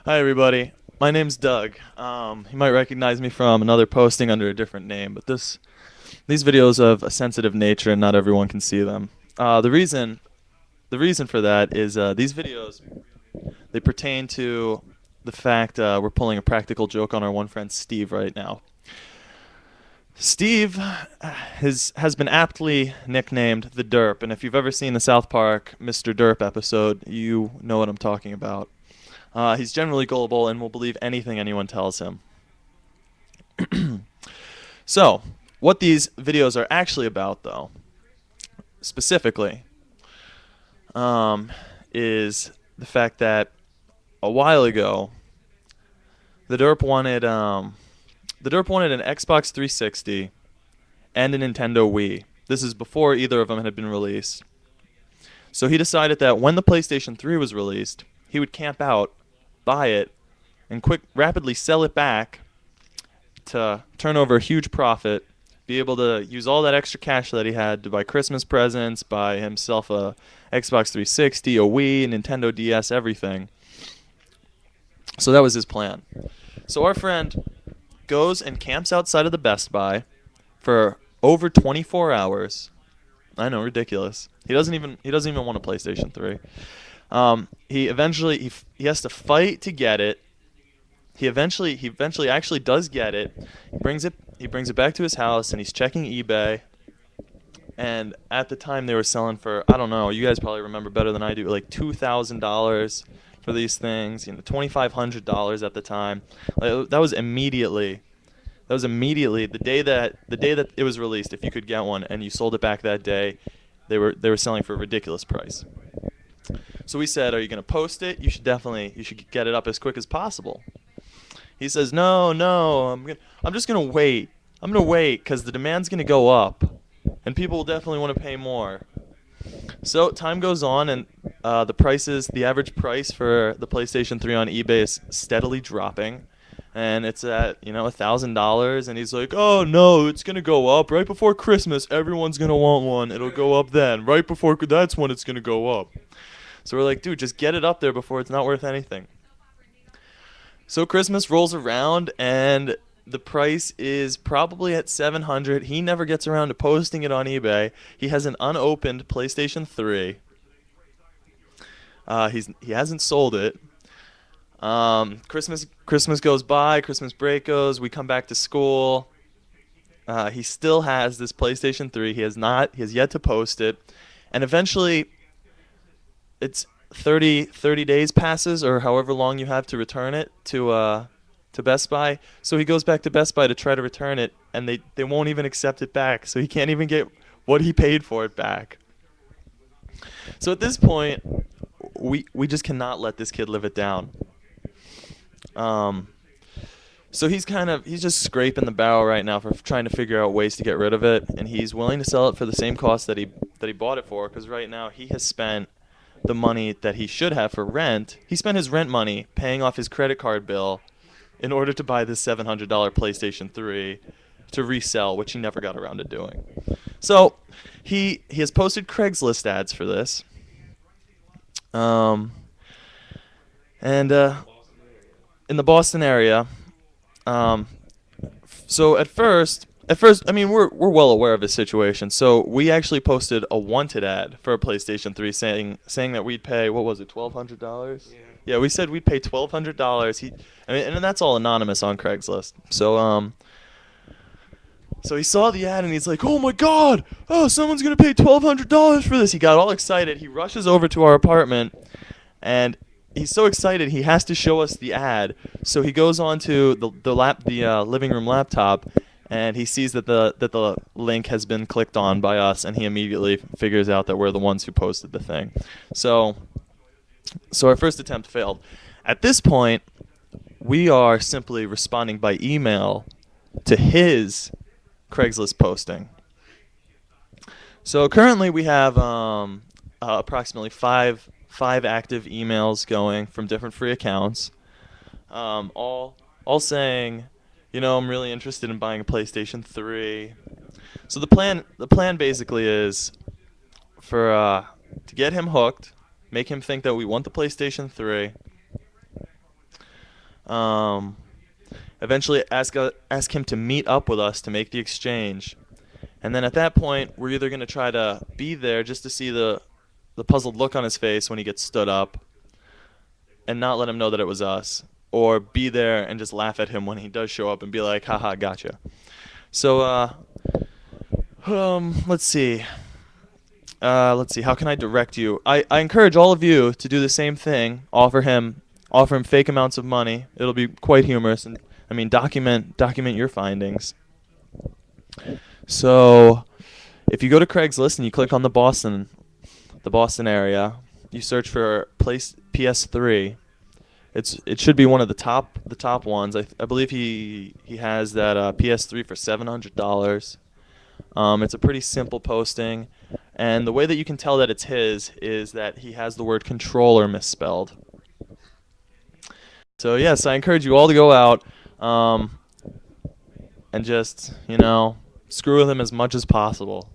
Hi everybody. My name's Doug. You might recognize me from another posting under a different name, but these videos of a sensitive nature and not everyone can see them. The reason for that is these videos they pertain to the fact we're pulling a practical joke on our one friend Steve right now. Steve has been aptly nicknamed the Derp, and if you've ever seen the South Park Mr. Derp episode, you know what I'm talking about. He's generally gullible and will believe anything anyone tells him. So, what these videos are actually about, though, specifically, is the fact that a while ago, the Derp wanted an Xbox 360 and a Nintendo Wii. This is before either of them had been released. So he decided that when the PlayStation 3 was released, he would camp out, buy it, and rapidly sell it back to turn over a huge profit, be able to use all that extra cash that he had to buy Christmas presents, buy himself a Xbox 360, a Wii, a Nintendo DS, everything. So that was his plan. So our friend goes and camps outside of the Best Buy for over 24 hours. I know, ridiculous. He doesn't even want a PlayStation 3. He has to fight to get it. He eventually actually does get it. He brings it back to his house and he's checking eBay. And at the time they were selling for, I don't know, you guys probably remember better than I do, like $2,000 for these things, $2,500 at the time. That was immediately the day that it was released. If you could get one and you sold it back that day, they were selling for a ridiculous price. So we said, "Are you going to post it? You should get it up as quick as possible." He says, "No, I'm just going to wait. I'm going to wait because the demand's going to go up, and people will definitely want to pay more." So time goes on, and the average price for the PlayStation 3 on eBay is steadily dropping, and it's at $1,000. And he's like, "Oh no, it's gonna go up right before Christmas. Everyone's gonna want one. It'll go up then. Right before that's when it's gonna go up." So we're like, "Dude, just get it up there before it's not worth anything." So Christmas rolls around, and the price is probably at $700. He never gets around to posting it on eBay. He has an unopened PlayStation 3. He hasn't sold it. Christmas goes by. Christmas break goes. We come back to school. He still has this PlayStation 3. He has yet to post it, and eventually, it's 30 days passes, or however long you have to return it to Best Buy. So he goes back to Best Buy to try to return it, and they won't even accept it back. So he can't even get what he paid for it back. So at this point, we just cannot let this kid live it down. So he's just scraping the barrel right now for trying to figure out ways to get rid of it, and he's willing to sell it for the same cost that he bought it for, because right now he has spent the money that he should have for rent. He spent his rent money paying off his credit card bill in order to buy this $700 PlayStation 3 to resell, which he never got around to doing. So he has posted Craigslist ads for this. And in the Boston area. So at first, I mean, we're well aware of his situation. So we actually posted a wanted ad for a PlayStation 3 saying that we'd pay, what was it, $1,200? Yeah, we said we'd pay $1,200. And that's all anonymous on Craigslist. So he saw the ad and he's like, "Oh my God! Oh, someone's gonna pay $1,200 for this!" He got all excited. He rushes over to our apartment, and he's so excited he has to show us the ad. So he goes on to the living room laptop, and he sees that the link has been clicked on by us, and he immediately figures out that we're the ones who posted the thing. So our first attempt failed. At this point, we are simply responding by email to his Craigslist posting. So currently we have approximately five active emails going from different free accounts, all saying, "I'm really interested in buying a PlayStation 3." So the plan basically is to get him hooked, make him think that we want the PlayStation 3, Um, eventually ask him to meet up with us to make the exchange. And then at that point, we're either going to try to be there just to see the puzzled look on his face when he gets stood up and not let him know that it was us, or be there and just laugh at him when he does show up and be like, haha, gotcha. So, let's see. Let's see. How can I direct you? I encourage all of you to do the same thing. Offer him fake amounts of money. It'll be quite humorous, and I mean, document your findings. So, if you go to Craigslist and you click on the Boston area, you search for place PS3. It should be one of the top ones. I believe he has that PS3 for $700. It's a pretty simple posting, and the way that you can tell that it's his is that he has the word controller misspelled. So yes, I encourage you all to go out and just, screw with him as much as possible.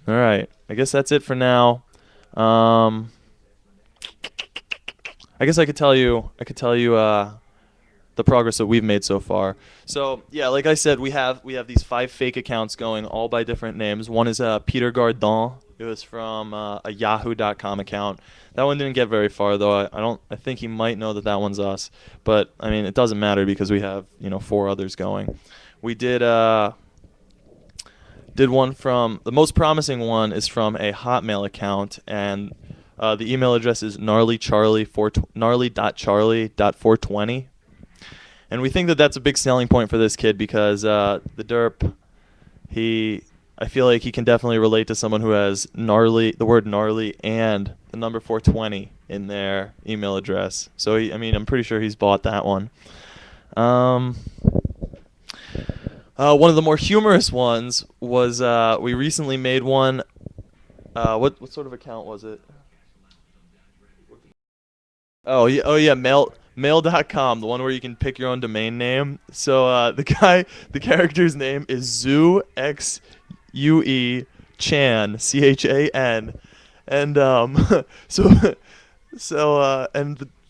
All right, I guess that's it for now. I guess I could tell you the progress that we've made so far. So yeah, like I said, we have these 5 fake accounts going, all by different names. One is Peter Gardon. It was from a Yahoo.com account. That one didn't get very far though. I think he might know that one's us, but I mean it doesn't matter because we have 4 others going. We did one from the most promising one is from a Hotmail account, and the email address is gnarly.charlie.420. And we think that that's a big selling point for this kid because the Derp, I feel like he can definitely relate to someone who has the word gnarly and the number 420 in their email address. So, I'm pretty sure he's bought that one. One of the more humorous ones was we recently made one. What sort of account was it? Oh yeah, mail.com, the one where you can pick your own domain name. So the character's name is Zoo XUE Chan, CHAN, and and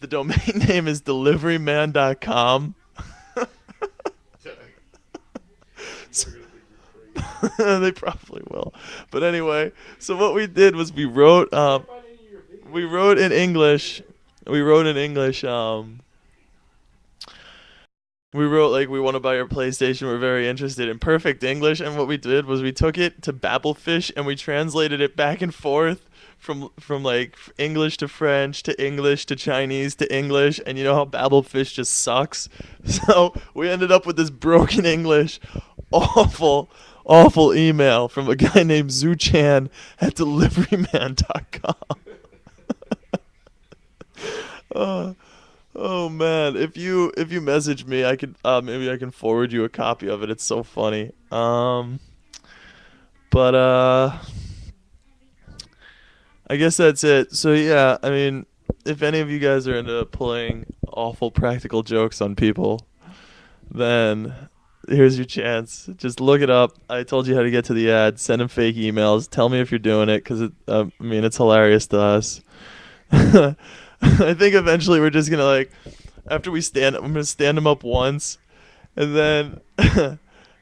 the domain name is deliveryman.com. They probably will, but anyway. So what we did was we wrote in English. We wrote like, we want to buy your PlayStation. We're very interested, in perfect English. And what we did was we took it to Babelfish and we translated it back and forth from like English to French to English to Chinese to English. And you know how Babelfish just sucks. So we ended up with this broken English, awful email from a guy named Zuchan at deliveryman.com. Oh man, if you message me, I could maybe I can forward you a copy of it. It's so funny. But I guess that's it. So yeah, I mean, if any of you guys are into pulling awful practical jokes on people, then here's your chance. Just look it up. I told you how to get to the ad. Send them fake emails. Tell me if you're doing it, because it's hilarious to us. I think eventually we're just gonna, after I'm gonna stand him up once, and then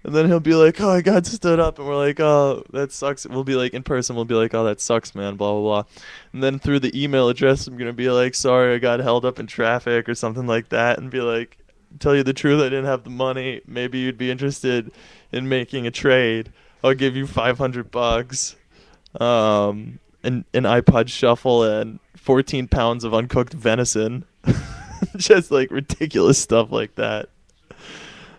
he'll be like, "Oh, I got stood up," and we're like, "Oh, that sucks." We'll be like, in person, we'll be like, "Oh, that sucks, man," blah blah blah. And then through the email address, I'm gonna be like, "Sorry, I got held up in traffic," or something like that, and be like, "Tell you the truth, I didn't have the money. Maybe you'd be interested in making a trade. I'll give you $500, an iPod Shuffle, and 14 pounds of uncooked venison." Just ridiculous stuff like that.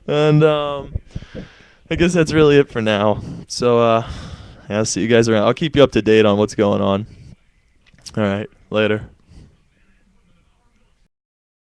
And I guess that's really it for now. So yeah, I'll see you guys around. I'll keep you up to date on what's going on. All right, later.